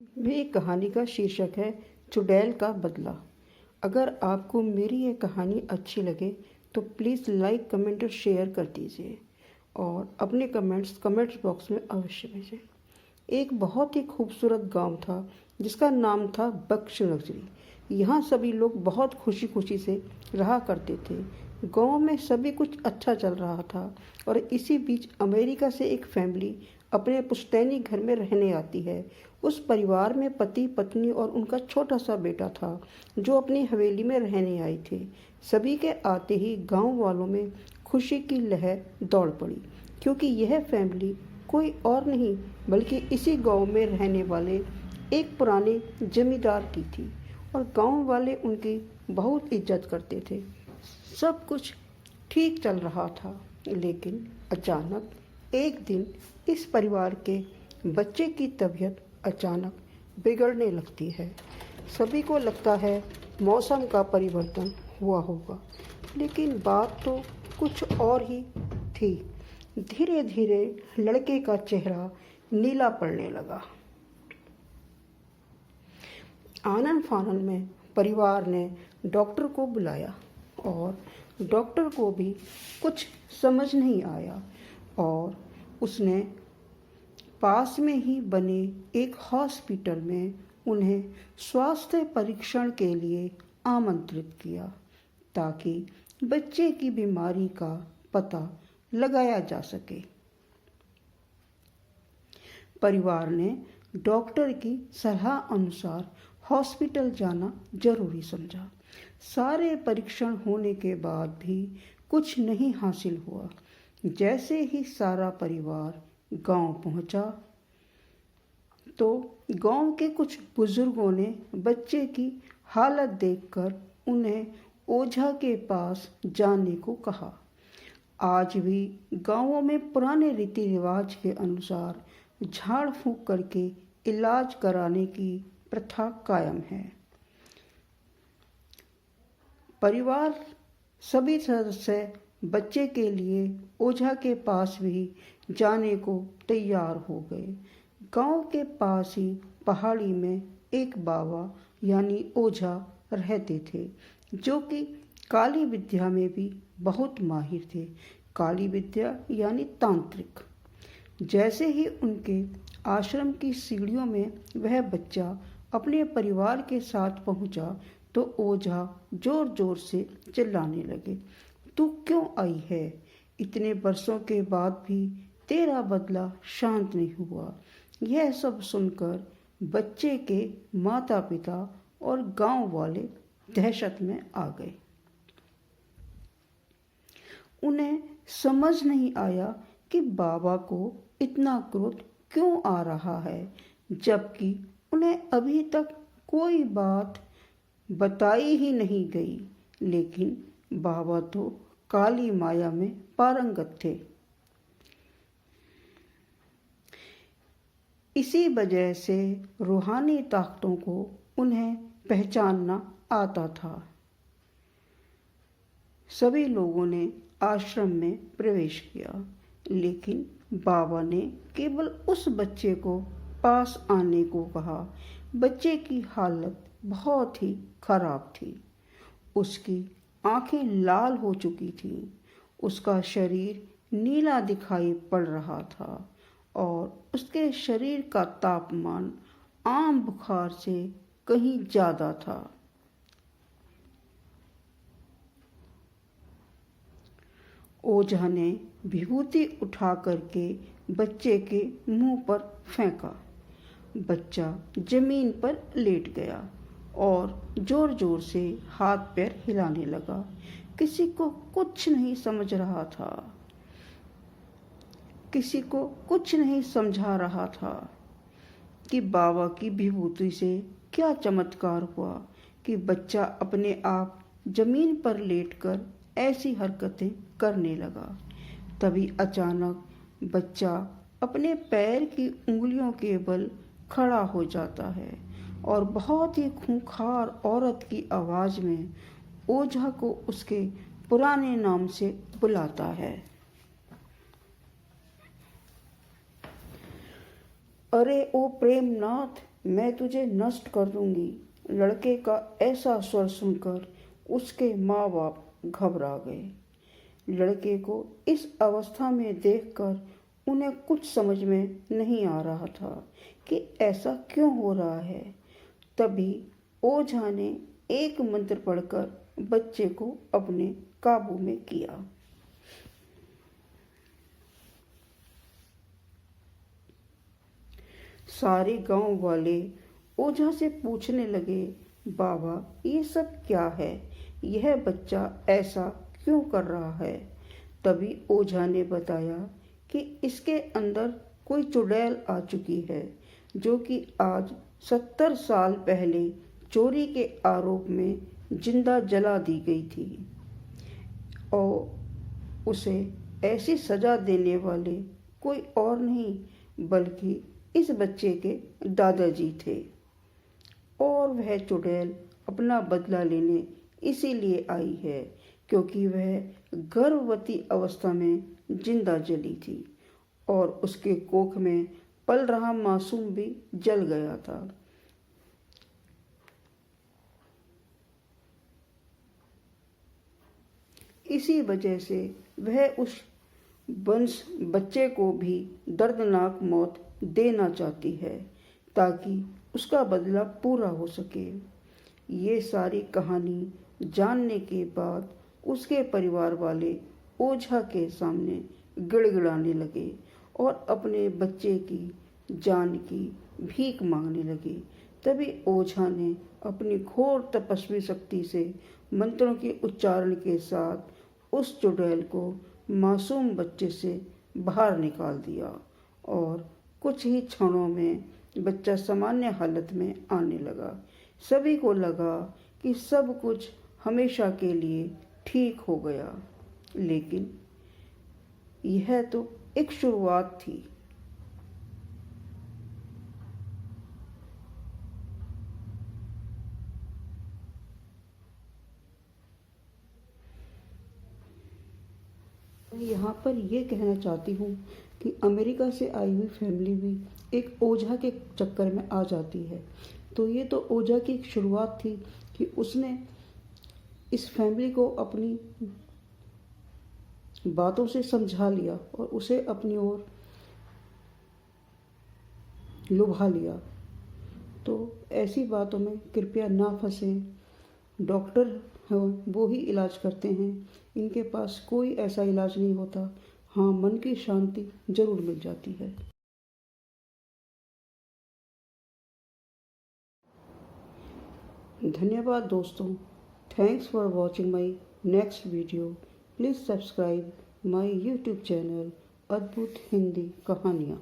मेरी कहानी का शीर्षक है चुड़ैल का बदला। अगर आपको मेरी ये कहानी अच्छी लगे तो प्लीज़ लाइक, कमेंट और शेयर कर दीजिए और अपने कमेंट्स कमेंट्स बॉक्स में अवश्य भेजें। एक बहुत ही खूबसूरत गांव था जिसका नाम था बख्श नगरी। यहाँ सभी लोग बहुत खुशी खुशी से रहा करते थे। गांव में सभी कुछ अच्छा चल रहा था और इसी बीच अमेरिका से एक फैमिली अपने पुश्तैनी घर में रहने आती है। उस परिवार में पति, पत्नी और उनका छोटा सा बेटा था जो अपनी हवेली में रहने आए थे। सभी के आते ही गांव वालों में खुशी की लहर दौड़ पड़ी, क्योंकि यह फैमिली कोई और नहीं बल्कि इसी गांव में रहने वाले एक पुराने जमींदार की थी और गांव वाले उनकी बहुत इज्जत करते थे। सब कुछ ठीक चल रहा था, लेकिन अचानक एक दिन इस परिवार के बच्चे की तबीयत अचानक बिगड़ने लगती है। सभी को लगता है मौसम का परिवर्तन हुआ होगा, लेकिन बात तो कुछ और ही थी। धीरे धीरे लड़के का चेहरा नीला पड़ने लगा। आनन फानन में परिवार ने डॉक्टर को बुलाया और डॉक्टर को भी कुछ समझ नहीं आया और उसने पास में ही बने एक हॉस्पिटल में उन्हें स्वास्थ्य परीक्षण के लिए आमंत्रित किया ताकि बच्चे की बीमारी का पता लगाया जा सके। परिवार ने डॉक्टर की सलाह अनुसार हॉस्पिटल जाना जरूरी समझा। सारे परीक्षण होने के बाद भी कुछ नहीं हासिल हुआ। जैसे ही सारा परिवार गांव पहुंचा तो गांव के कुछ बुजुर्गों ने बच्चे की हालत देखकर उन्हें ओझा के पास जाने को कहा। आज भी गांवों में पुराने रीति रिवाज के अनुसार झाड़ फूंक करके इलाज कराने की प्रथा कायम है। परिवार सभी सदस्य बच्चे के लिए ओझा के पास भी जाने को तैयार हो गए। गांव के पास ही पहाड़ी में एक बाबा यानी ओझा रहते थे, जो कि काली विद्या में भी बहुत माहिर थे। काली विद्या यानी तांत्रिक। जैसे ही उनके आश्रम की सीढ़ियों में वह बच्चा अपने परिवार के साथ पहुंचा तो ओझा जोर जोर से चिल्लाने लगे, तू क्यों आई है? इतने वर्षों के बाद भी तेरा बदला शांत नहीं हुआ। यह सब सुनकर बच्चे के माता पिता और गांव वाले दहशत में आ गए। उन्हें समझ नहीं आया कि बाबा को इतना क्रोध क्यों आ रहा है, जबकि उन्हें अभी तक कोई बात बताई ही नहीं गई। लेकिन बाबा तो काली माया में पारंगत थे। इसी वजह से रूहानी ताकतों को उन्हें पहचानना आता था। सभी लोगों ने आश्रम में प्रवेश किया, लेकिन बाबा ने केवल उस बच्चे को पास आने को कहा। बच्चे की हालत बहुत ही खराब थी। उसकी आंखें लाल हो चुकी थीं, उसका शरीर नीला दिखाई पड़ रहा था और उसके शरीर का तापमान आम बुखार से कहीं ज़्यादा था। ओझा ने विभूति उठा करके बच्चे के मुंह पर फेंका। बच्चा जमीन पर लेट गया और जोर जोर से हाथ पैर हिलाने लगा। किसी को कुछ नहीं समझ रहा था, किसी को कुछ नहीं समझा रहा था कि बाबा की विभूति से क्या चमत्कार हुआ कि बच्चा अपने आप जमीन पर लेटकर ऐसी हरकतें करने लगा। तभी अचानक बच्चा अपने पैर की उंगलियों के बल खड़ा हो जाता है और बहुत ही खूंखार औरत की आवाज़ में ओझा को उसके पुराने नाम से बुलाता है। अरे ओ प्रेमनाथ, मैं तुझे नष्ट कर दूंगी। लड़के का ऐसा स्वर सुनकर उसके माँ बाप घबरा गए। लड़के को इस अवस्था में देखकर उन्हें कुछ समझ में नहीं आ रहा था कि ऐसा क्यों हो रहा है। तभी ओझा ने एक मंत्र पढ़कर बच्चे को अपने काबू में किया। सारे गांव वाले ओझा से पूछने लगे, बाबा ये सब क्या है? यह बच्चा ऐसा क्यों कर रहा है? तभी ओझा ने बताया कि इसके अंदर कोई चुड़ैल आ चुकी है, जो कि आज 70 साल पहले चोरी के आरोप में जिंदा जला दी गई थी और उसे ऐसी सजा देने वाले कोई और नहीं बल्कि इस बच्चे के दादाजी थे। और वह चुड़ैल अपना बदला लेने इसीलिए आई है क्योंकि वह गर्भवती अवस्था में जिंदा जली थी और उसके कोख में पल रहा मासूम भी जल गया था। इसी वजह से वह उस वंश बच्चे को भी दर्दनाक मौत देना चाहती है ताकि उसका बदला पूरा हो सके। ये सारी कहानी जानने के बाद उसके परिवार वाले ओझा के सामने गिड़गिड़ाने लगे और अपने बच्चे की जान की भीख मांगने लगे। तभी ओझा ने अपनी घोर तपस्वी शक्ति से मंत्रों के उच्चारण के साथ उस चुड़ैल को मासूम बच्चे से बाहर निकाल दिया और कुछ ही क्षणों में बच्चा सामान्य हालत में आने लगा। सभी को लगा कि सब कुछ हमेशा के लिए ठीक हो गया, लेकिन यह तो एक शुरुआत थी। मैं यहाँ पर ये कहना चाहती हूँ कि अमेरिका से आई हुई फैमिली भी एक ओझा के चक्कर में आ जाती है। तो ये तो ओझा की एक शुरुआत थी कि उसने इस फैमिली को अपनी बातों से समझा लिया और उसे अपनी ओर लुभा लिया। तो ऐसी बातों में कृपया ना फंसें। डॉक्टर हैं वो ही इलाज करते हैं, इनके पास कोई ऐसा इलाज नहीं होता। हाँ, मन की शांति जरूर मिल जाती है। धन्यवाद दोस्तों। Thanks for watching my next video. Please subscribe my YouTube channel अद्भुत हिंदी कहानियाँ।